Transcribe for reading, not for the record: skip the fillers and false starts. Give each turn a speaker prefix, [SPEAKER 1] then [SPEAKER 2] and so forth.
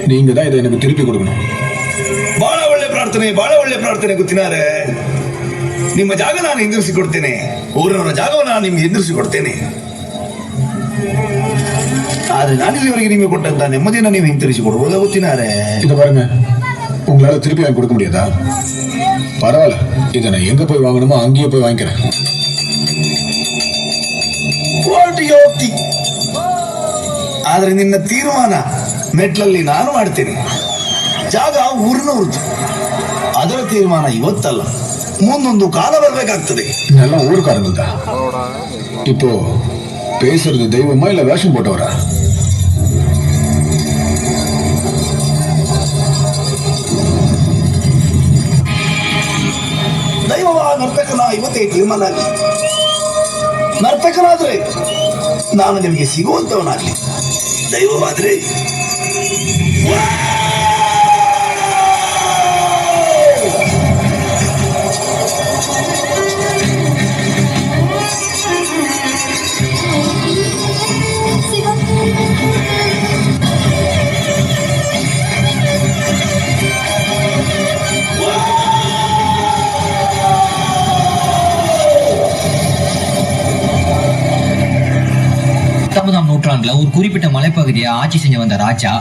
[SPEAKER 1] நீங்க தான் இதை எனக்கு திருப்பி கொடுக்கணும்.
[SPEAKER 2] ಬಹಳ ಒಳ್ಳೆ ಪ್ರಾರ್ಥನೆ ಗೊತ್ತಿನಾರೆ. ನಿಮ್ಮ ಜಾಗ ನಾನು ಹಿಂದಿರಿಸಿಕೊಡ್ತೇನೆ, ಊರಿನವರ ಜಾಗವನ್ನು ನಾನು ನಿಮ್ಗೆ ಹಿಂದಿರಿಸಿಕೊಡ್ತೇನೆ. ಆದ್ರೆ ನಾನು ಇಲ್ಲಿವರೆಗೆ ನಿಮಗೆ ಕೊಟ್ಟಂತ ನೆಮ್ಮದಿಯನ್ನು ನೀವು ಹಿಂತಿರಿಸಿಕೊಡ್ಬೋದ ಗೊತ್ತಿನಾರೆ.
[SPEAKER 1] இதை பாருங்க, உங்களால திருப்பி வாங்கி கொடுக்க முடியாதா? பரவாயில்ல, இதை நான் எங்க போய் வாங்கணுமோ அங்கேயே போய் வாங்கிக்கிறேன்.
[SPEAKER 2] ಹೋಗ್ತಿ, ಆದ್ರೆ ನಿನ್ನ ತೀರ್ಮಾನ ಮೆಟ್ಲಲ್ಲಿ ನಾನು ಮಾಡ್ತೇನೆ. ಜಾಗ ಊರಿನವ್ರದ್ದು, ಅದರ ತೀರ್ಮಾನ ಇವತ್ತಲ್ಲ, ಮುಂದೊಂದು ಕಾಲ ಬರ್ಬೇಕಾಗ್ತದೆ.
[SPEAKER 1] நல்லா ஊருக்காரங்க தான். இப்போ பேசுறது தெய்வமா இல்ல வேஷம் போட்டவரா?
[SPEAKER 2] ದೈವವ ನರ್ತಕನ ಇವತ್ತೇ ತೀರ್ಮಾನ ಆಗಲಿ. ನರ್ತಕನಾದ್ರೆ ನಾನು ನಿಮಗೆ ಸಿಗುವಂತವನಾಗ್ಲಿ, ದೈವವಾದ್ರೆ
[SPEAKER 3] பத்தொன்பதாம் நூற்றாண்டுல ஒரு குறிப்பிட்ட மலைப்பகுதியை ஆட்சி செஞ்சு வந்த ராஜா